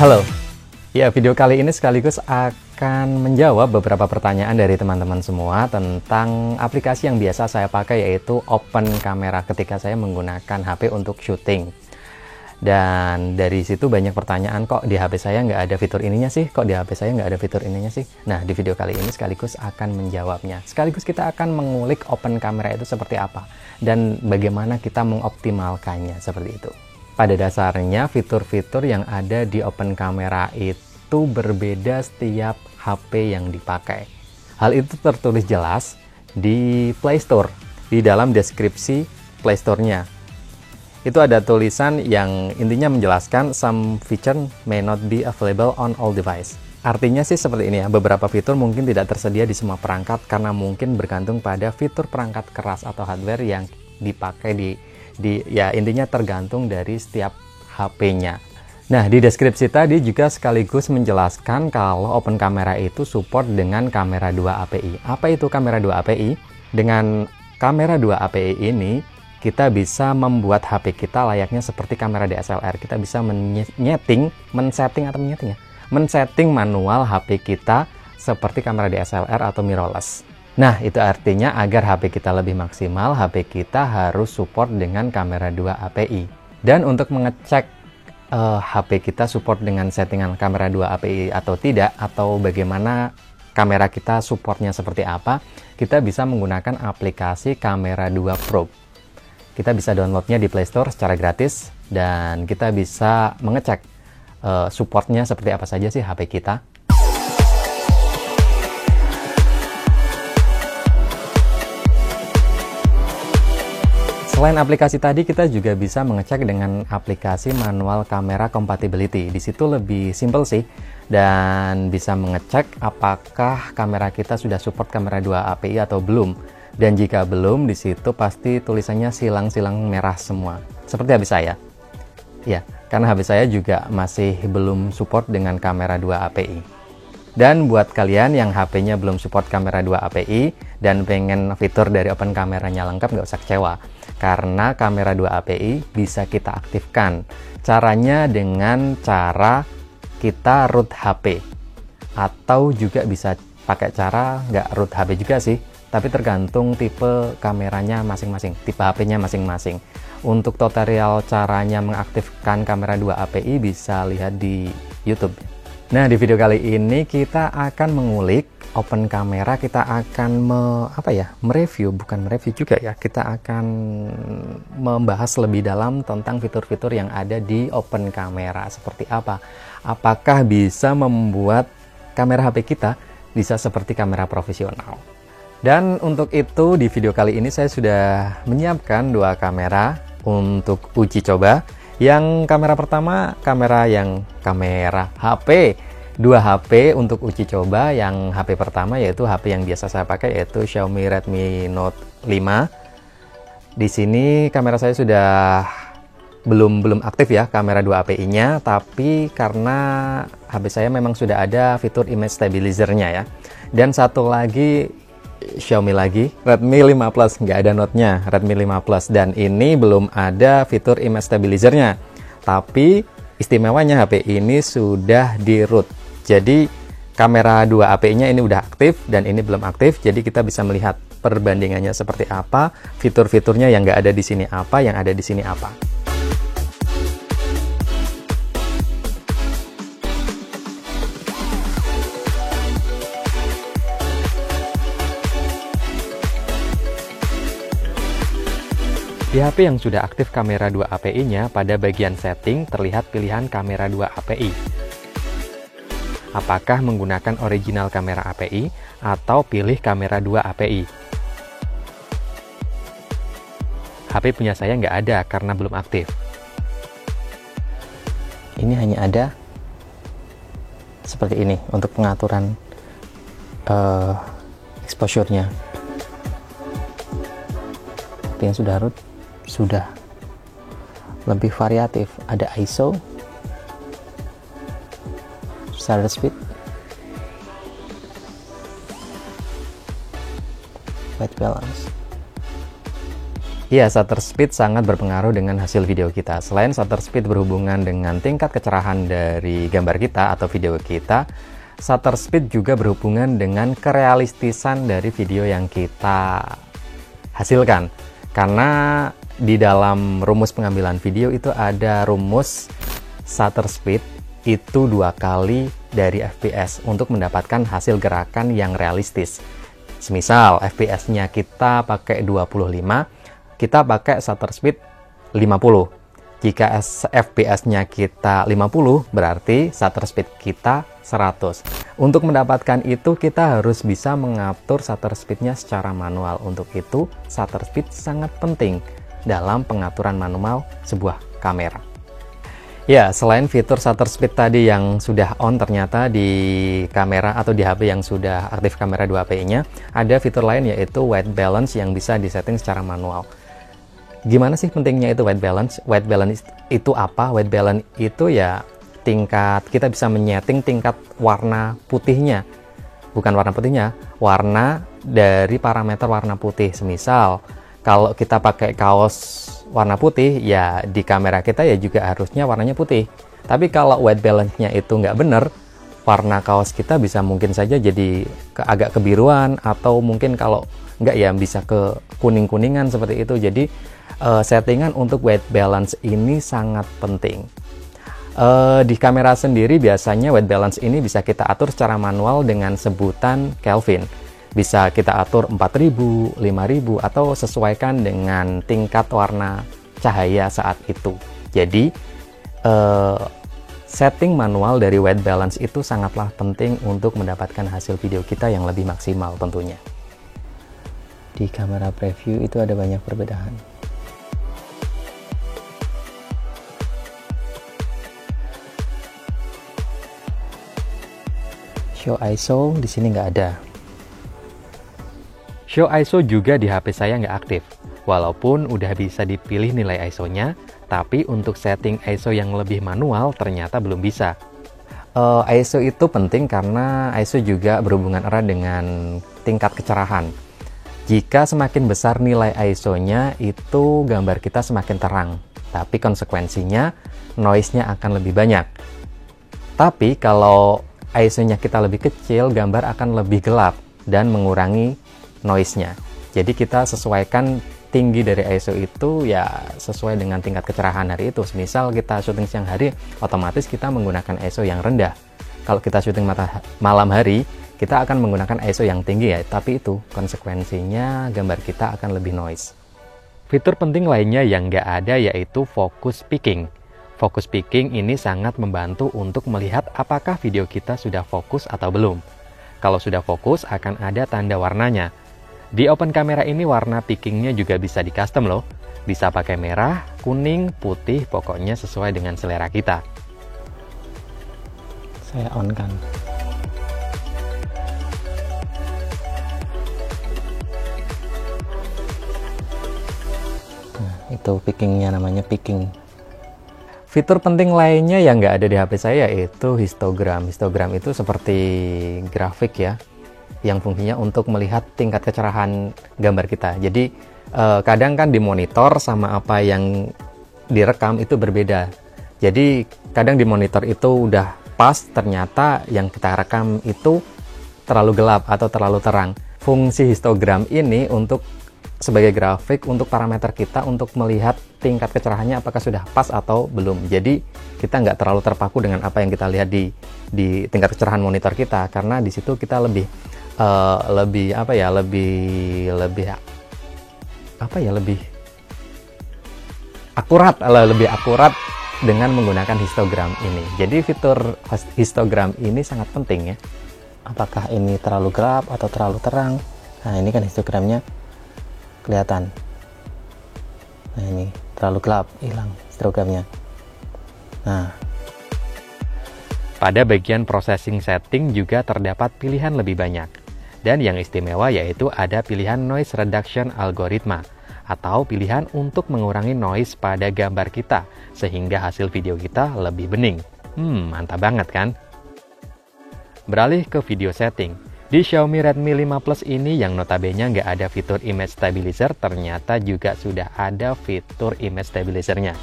Halo, ya video kali ini sekaligus akan menjawab beberapa pertanyaan dari teman-teman semua tentang aplikasi yang biasa saya pakai, yaitu Open Camera ketika saya menggunakan HP untuk syuting. Dan dari situ banyak pertanyaan, kok di HP saya nggak ada fitur ininya sih? Kok di HP saya nggak ada fitur ininya sih? Nah, di video kali ini sekaligus akan menjawabnya. Sekaligus kita akan mengulik Open Camera itu seperti apa dan bagaimana kita mengoptimalkannya seperti itu. Pada dasarnya, fitur-fitur yang ada di Open Camera itu berbeda setiap HP yang dipakai. Hal itu tertulis jelas di Play Store, di dalam deskripsi Play Store-nya. Itu ada tulisan yang intinya menjelaskan some feature may not be available on all device. Artinya sih seperti ini ya, beberapa fitur mungkin tidak tersedia di semua perangkat karena mungkin bergantung pada fitur perangkat keras atau hardware yang dipakai ya intinya tergantung dari setiap HP-nya. Nah, di deskripsi tadi juga sekaligus menjelaskan kalau Open Camera itu support dengan kamera 2 API. Apa itu kamera 2 API? Dengan kamera 2 API ini kita bisa membuat HP kita layaknya seperti kamera DSLR. Kita bisa men-setting manual HP kita seperti kamera DSLR atau mirrorless. Nah, itu artinya agar HP kita lebih maksimal, HP kita harus support dengan kamera 2 API. Dan untuk mengecek HP kita support dengan settingan kamera 2 API atau tidak, atau bagaimana kamera kita supportnya seperti apa, kita bisa menggunakan aplikasi Kamera 2 Pro. Kita bisa downloadnya di Play Store secara gratis, dan kita bisa mengecek supportnya seperti apa saja sih HP kita. Selain aplikasi tadi, kita juga bisa mengecek dengan aplikasi manual kamera compatibility. Di situ lebih simple sih, dan bisa mengecek apakah kamera kita sudah support kamera 2 API atau belum. Dan jika belum, di situ pasti tulisannya silang-silang merah semua. Seperti HP saya. Ya, karena HP saya juga masih belum support dengan kamera 2 API. Dan buat kalian yang HP-nya belum support kamera 2 API dan pengen fitur dari Open Camera-nya lengkap, nggak usah kecewa. Karena kamera 2 API bisa kita aktifkan. Caranya dengan cara kita root HP. Atau juga bisa pakai cara nggak root HP juga sih. Tapi tergantung tipe kameranya masing-masing, tipe HP-nya masing-masing. Untuk tutorial caranya mengaktifkan kamera 2 API bisa lihat di YouTube. Nah, di video kali ini kita akan mengulik Open Camera, kita akan mereview juga ya. Kita akan membahas lebih dalam tentang fitur-fitur yang ada di Open Camera. Seperti apa? Apakah bisa membuat kamera HP kita bisa seperti kamera profesional? Dan untuk itu di video kali ini saya sudah menyiapkan 2 kamera untuk uji coba. Yang kamera pertama, kamera HP, 2 HP untuk uji coba. Yang HP pertama yaitu HP yang biasa saya pakai, yaitu Xiaomi Redmi Note 5. Di sini kamera saya sudah belum aktif ya kamera 2 API-nya, tapi karena HP saya memang sudah ada fitur image stabilizer-nya ya. Dan satu lagi Xiaomi lagi, Redmi 5 Plus, nggak ada Note-nya, Redmi 5 Plus, dan ini belum ada fitur image stabilizer-nya. Tapi istimewanya HP ini sudah di root. Jadi kamera 2 API-nya ini udah aktif dan ini belum aktif. Jadi kita bisa melihat perbandingannya seperti apa, fitur-fiturnya yang nggak ada di sini apa, yang ada di sini apa. Di HP yang sudah aktif kamera 2 API-nya, pada bagian setting terlihat pilihan kamera 2 API. Apakah menggunakan original kamera API atau pilih kamera 2 API? HP punya saya nggak ada karena belum aktif. Ini hanya ada seperti ini untuk pengaturan exposure-nya. Tapi yang sudah root sudah lebih variatif, ada ISO, shutter speed, white balance. Ya, shutter speed sangat berpengaruh dengan hasil video kita. Selain shutter speed berhubungan dengan tingkat kecerahan dari gambar kita atau video kita, shutter speed juga berhubungan dengan kerealistisan dari video yang kita hasilkan. Karena di dalam rumus pengambilan video itu ada rumus shutter speed itu 2 kali dari FPS untuk mendapatkan hasil gerakan yang realistis. Semisal FPS-nya kita pakai 25, kita pakai shutter speed 50. Jika FPS-nya kita 50, berarti shutter speed kita 100. Untuk mendapatkan itu, kita harus bisa mengatur shutter speed-nya secara manual. Untuk itu, shutter speed sangat penting dalam pengaturan manual sebuah kamera. Ya, selain fitur shutter speed tadi yang sudah on, ternyata di kamera atau di HP yang sudah aktif kamera 2P-nya, ada fitur lain yaitu white balance yang bisa disetting secara manual. Gimana sih pentingnya itu white balance? White balance itu apa? White balance itu ya tingkat, kita bisa menyeting tingkat warna putihnya. Bukan warna putihnya, warna dari parameter warna putih. Semisal, kalau kita pakai kaos warna putih, ya di kamera kita ya juga harusnya warnanya putih. Tapi kalau white balance-nya itu nggak bener, warna kaos kita bisa mungkin saja jadi agak kebiruan, atau mungkin kalau nggak ya bisa ke kuning-kuningan seperti itu. Jadi settingan untuk white balance ini sangat penting. Di kamera sendiri biasanya white balance ini bisa kita atur secara manual dengan sebutan Kelvin. Bisa kita atur 4000, 5000, atau sesuaikan dengan tingkat warna cahaya saat itu. Jadi setting manual dari white balance itu sangatlah penting untuk mendapatkan hasil video kita yang lebih maksimal tentunya. Di kamera preview itu ada banyak perbedaan. Show ISO di sini nggak ada. Show ISO juga di HP saya nggak aktif. Walaupun udah bisa dipilih nilai ISO-nya, tapi untuk setting ISO yang lebih manual ternyata belum bisa. ISO itu penting karena ISO juga berhubungan erat dengan tingkat kecerahan. Jika semakin besar nilai ISO-nya, itu gambar kita semakin terang. Tapi konsekuensinya, noise-nya akan lebih banyak. Tapi kalau ISO-nya kita lebih kecil, gambar akan lebih gelap dan mengurangi noise-nya. Jadi kita sesuaikan tinggi dari ISO itu ya sesuai dengan tingkat kecerahan hari itu. Misal kita syuting siang hari, otomatis kita menggunakan ISO yang rendah. Kalau kita syuting malam hari, kita akan menggunakan ISO yang tinggi ya. Tapi itu konsekuensinya gambar kita akan lebih noise. Fitur penting lainnya yang nggak ada yaitu focus picking. Focus picking ini sangat membantu untuk melihat apakah video kita sudah fokus atau belum. Kalau sudah fokus, akan ada tanda warnanya. Di open camera ini warna pickingnya juga bisa di custom loh. Bisa pakai merah, kuning, putih, pokoknya sesuai dengan selera kita. Saya on kan. Nah, itu pickingnya, namanya picking. Fitur penting lainnya yang nggak ada di HP saya yaitu histogram. Histogram itu seperti grafik ya, yang fungsinya untuk melihat tingkat kecerahan gambar kita. Jadi kadang kan di monitor sama apa yang direkam itu berbeda. Jadi kadang di monitor itu udah pas, ternyata yang kita rekam itu terlalu gelap atau terlalu terang. Fungsi histogram ini untuk sebagai grafik untuk parameter kita untuk melihat tingkat kecerahannya apakah sudah pas atau belum. Jadi kita nggak terlalu terpaku dengan apa yang kita lihat di tingkat kecerahan monitor kita, karena di situ kita lebih akurat dengan menggunakan histogram ini. Jadi fitur histogram ini sangat penting ya. Apakah ini terlalu gelap atau terlalu terang? Nah, ini kan histogramnya kelihatan. Nah, ini terlalu gelap, hilang histogramnya. Nah, pada bagian processing setting juga terdapat pilihan lebih banyak. Dan yang istimewa yaitu ada pilihan noise reduction algoritma atau pilihan untuk mengurangi noise pada gambar kita sehingga hasil video kita lebih bening. Mantap banget kan? Beralih ke video setting. Di Xiaomi Redmi 5 Plus ini yang notabene nggak ada fitur image stabilizer, ternyata juga sudah ada fitur image stabilizernya.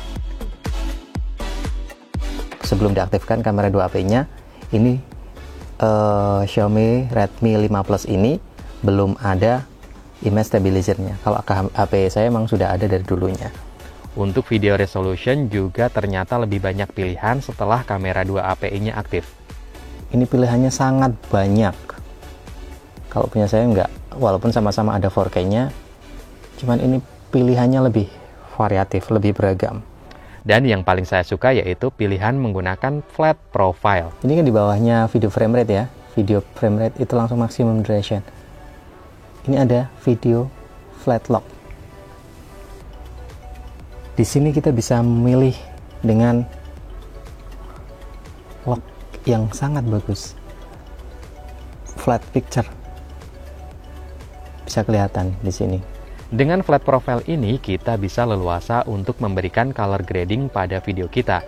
Sebelum diaktifkan kamera 2AP-nya, ini Xiaomi Redmi 5 Plus ini belum ada image stabilizernya. Kalau HP saya emang sudah ada dari dulunya. Untuk video resolution juga ternyata lebih banyak pilihan setelah kamera 2API-nya aktif. Ini pilihannya sangat banyak. Kalau punya saya enggak, walaupun sama-sama ada 4K-nya, cuman ini pilihannya lebih variatif, lebih beragam. Dan yang paling saya suka yaitu pilihan menggunakan flat profile. Ini kan di bawahnya video frame rate ya. Video frame rate itu langsung maximum duration. Ini ada video flat lock. Di sini kita bisa memilih dengan lock yang sangat bagus. Flat picture. Bisa kelihatan di sini. Dengan flat profile ini, kita bisa leluasa untuk memberikan color grading pada video kita.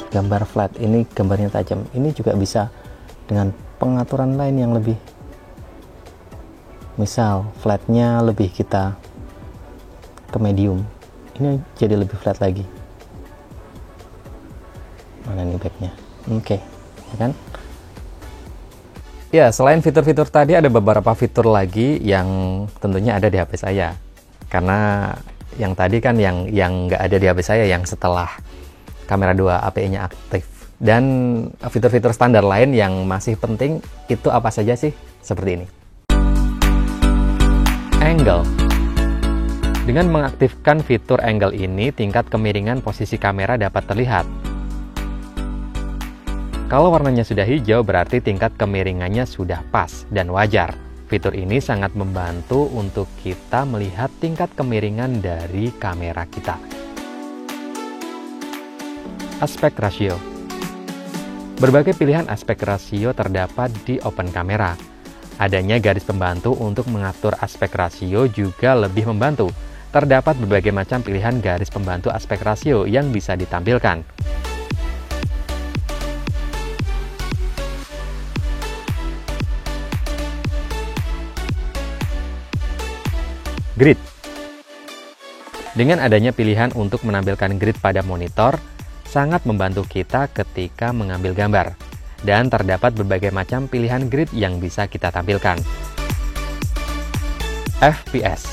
Gambar flat ini gambarnya tajam. Ini juga bisa dengan pengaturan lain yang lebih. Misal flatnya lebih kita ke medium. Ini jadi lebih flat lagi. Mana nih backnya? Oke, ya kan? Ya, selain fitur-fitur tadi ada beberapa fitur lagi yang tentunya ada di HP saya. Karena yang tadi kan yang nggak ada di HP saya yang setelah kamera 2 API-nya aktif. Dan fitur-fitur standar lain yang masih penting itu apa saja sih? Seperti ini. Angle. Dengan mengaktifkan fitur angle ini, tingkat kemiringan posisi kamera dapat terlihat. Kalau warnanya sudah hijau, berarti tingkat kemiringannya sudah pas dan wajar. Fitur ini sangat membantu untuk kita melihat tingkat kemiringan dari kamera kita. Aspek rasio. Berbagai pilihan aspek rasio terdapat di Open Camera. Adanya garis pembantu untuk mengatur aspek rasio juga lebih membantu. Terdapat berbagai macam pilihan garis pembantu aspek rasio yang bisa ditampilkan. Grid. Dengan adanya pilihan untuk menampilkan grid pada monitor, sangat membantu kita ketika mengambil gambar. Dan terdapat berbagai macam pilihan grid yang bisa kita tampilkan. FPS.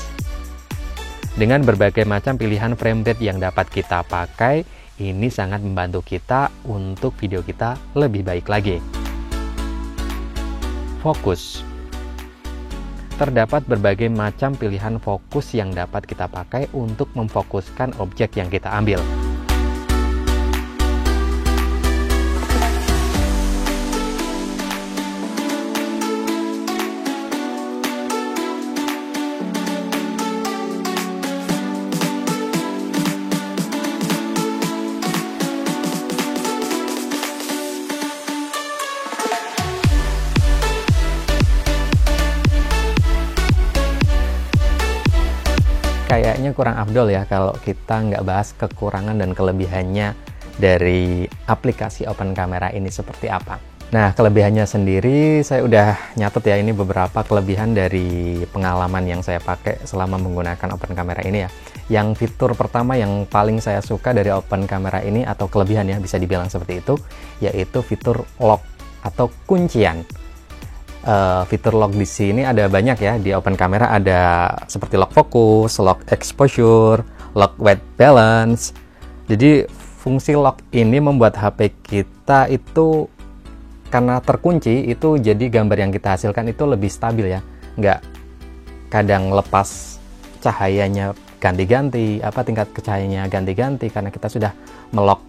Dengan berbagai macam pilihan frame rate yang dapat kita pakai, ini sangat membantu kita untuk video kita lebih baik lagi. Fokus. Terdapat berbagai macam pilihan fokus yang dapat kita pakai untuk memfokuskan objek yang kita ambil. Kayaknya kurang afdol ya kalau kita nggak bahas kekurangan dan kelebihannya dari aplikasi Open Camera ini seperti apa. Nah, kelebihannya sendiri saya udah nyatet ya, ini beberapa kelebihan dari pengalaman yang saya pakai selama menggunakan Open Camera ini ya. Yang fitur pertama yang paling saya suka dari Open Camera ini, atau kelebihan ya bisa dibilang seperti itu, yaitu fitur lock atau kuncian. Fitur lock di sini ada banyak ya. Di Open Camera ada seperti lock focus, lock exposure, lock white balance. Jadi fungsi lock ini membuat HP kita itu karena terkunci, itu jadi gambar yang kita hasilkan itu lebih stabil ya. Nggak kadang lepas cahayanya ganti-ganti, tingkat cahayanya ganti-ganti karena kita sudah melock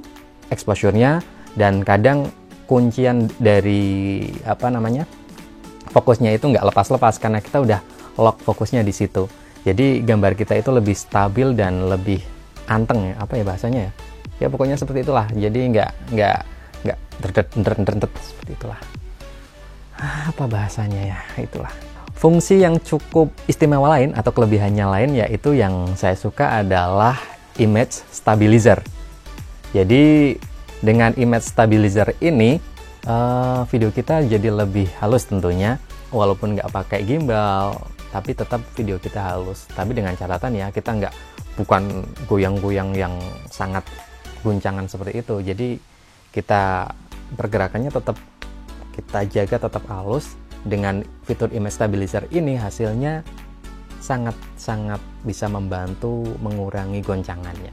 exposure-nya, dan kadang kuncian dari fokusnya itu nggak lepas-lepas karena kita udah lock fokusnya di situ. Jadi gambar kita itu lebih stabil dan lebih anteng ya, bahasanya ya. Ya pokoknya seperti itulah. Jadi nggak deret seperti itulah. Apa bahasanya ya, itulah. Fungsi yang cukup istimewa lain atau kelebihannya lain yaitu yang saya suka adalah image stabilizer. Jadi dengan image stabilizer ini video kita jadi lebih halus tentunya, walaupun nggak pakai gimbal, tapi tetap video kita halus. Tapi dengan catatan ya, kita bukan goyang-goyang yang sangat guncangan seperti itu. Jadi kita pergerakannya tetap kita jaga tetap halus. Dengan fitur image stabilizer ini hasilnya sangat-sangat bisa membantu mengurangi goncangannya.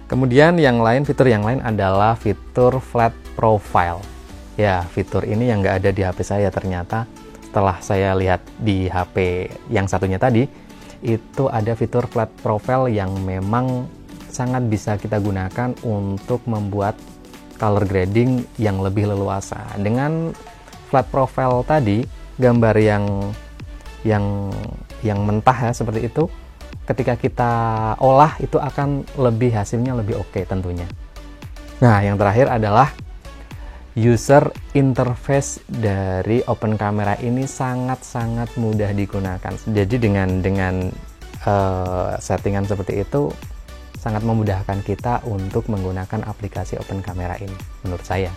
Kemudian fitur yang lain adalah fitur flat profile. Ya, fitur ini yang nggak ada di HP saya ternyata. Setelah saya lihat di HP yang satunya tadi, itu ada fitur flat profile yang memang sangat bisa kita gunakan untuk membuat color grading yang lebih leluasa. Dengan flat profile tadi, gambar yang mentah ya seperti itu, ketika kita olah itu akan hasilnya lebih oke tentunya. Nah, yang terakhir adalah user interface dari open camera ini sangat-sangat mudah digunakan. Jadi dengan settingan seperti itu sangat memudahkan kita untuk menggunakan aplikasi open camera ini menurut saya.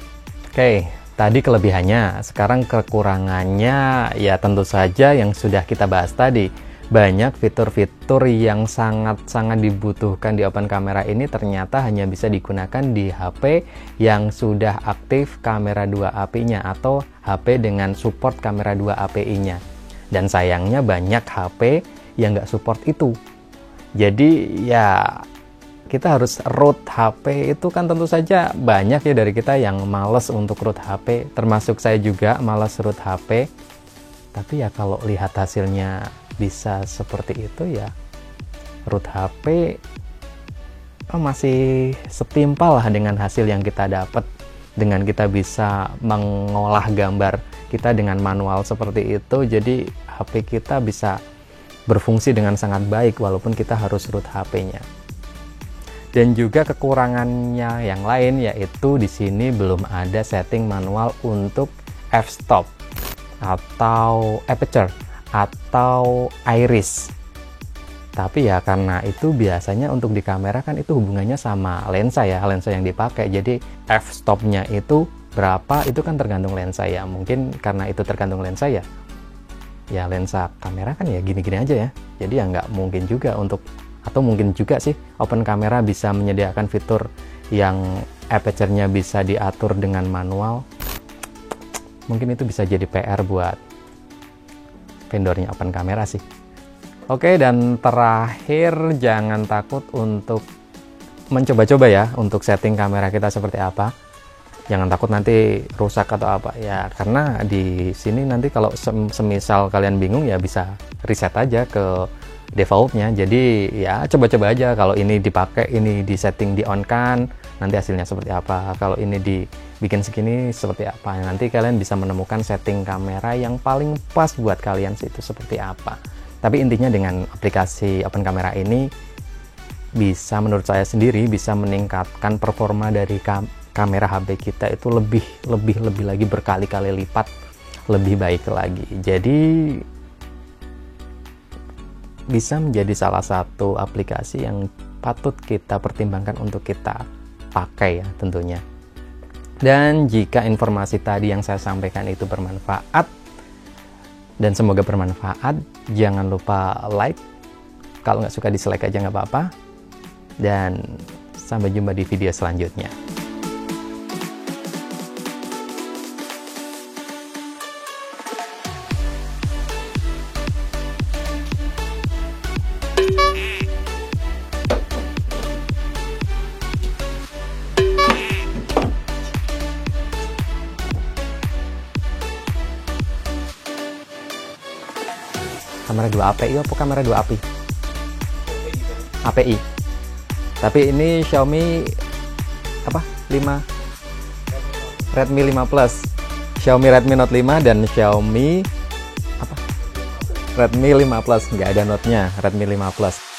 Oke, tadi kelebihannya. Sekarang kekurangannya ya tentu saja yang sudah kita bahas tadi. Banyak fitur-fitur yang sangat-sangat dibutuhkan di open camera ini ternyata hanya bisa digunakan di HP yang sudah aktif kamera 2 API-nya atau HP dengan support kamera 2 API-nya. Dan sayangnya banyak HP yang nggak support itu. Jadi ya kita harus root HP itu kan tentu saja banyak ya dari kita yang males untuk root HP, termasuk saya juga males root HP. Tapi ya kalau lihat hasilnya bisa seperti itu ya root HP masih setimpal lah dengan hasil yang kita dapat dengan kita bisa mengolah gambar kita dengan manual seperti itu. Jadi HP kita bisa berfungsi dengan sangat baik walaupun kita harus root HP-nya. Dan juga kekurangannya yang lain yaitu di sini belum ada setting manual untuk f-stop atau aperture atau iris. Tapi ya karena itu biasanya untuk di kamera kan itu hubungannya sama lensa ya, lensa yang dipakai. Jadi f-stopnya itu berapa itu kan tergantung lensa ya. Mungkin karena itu tergantung lensa ya lensa kamera kan ya gini-gini aja ya. Jadi ya nggak mungkin juga atau mungkin juga sih open camera bisa menyediakan fitur yang aperture-nya bisa diatur dengan manual. Mungkin itu bisa jadi PR buat vendornya open camera sih. Oke, dan terakhir jangan takut untuk mencoba-coba ya untuk setting kamera kita seperti apa. Jangan takut nanti rusak atau apa ya, karena di sini nanti kalau semisal kalian bingung ya bisa reset aja ke defaultnya. Jadi ya coba-coba aja, kalau ini dipakai, ini di setting di on kan, nanti hasilnya seperti apa. Kalau ini dibikin segini seperti apa, nanti kalian bisa menemukan setting kamera yang paling pas buat kalian itu seperti apa. Tapi intinya dengan aplikasi open camera ini bisa, menurut saya sendiri, bisa meningkatkan performa dari kamera HP kita itu lebih lagi berkali-kali lipat lebih baik lagi. Jadi bisa menjadi salah satu aplikasi yang patut kita pertimbangkan untuk kita pakai ya tentunya. Dan jika informasi tadi yang saya sampaikan itu bermanfaat dan semoga bermanfaat, jangan lupa like. Kalau nggak suka dislike aja nggak apa-apa. Dan sampai jumpa di video selanjutnya. Kamera 2 API apa kamera 2 API? API. Tapi ini Xiaomi apa? 5 Redmi 5 Plus. Xiaomi Redmi Note 5 dan Xiaomi apa? Redmi 5 Plus, nggak ada Note-nya, Redmi 5 Plus.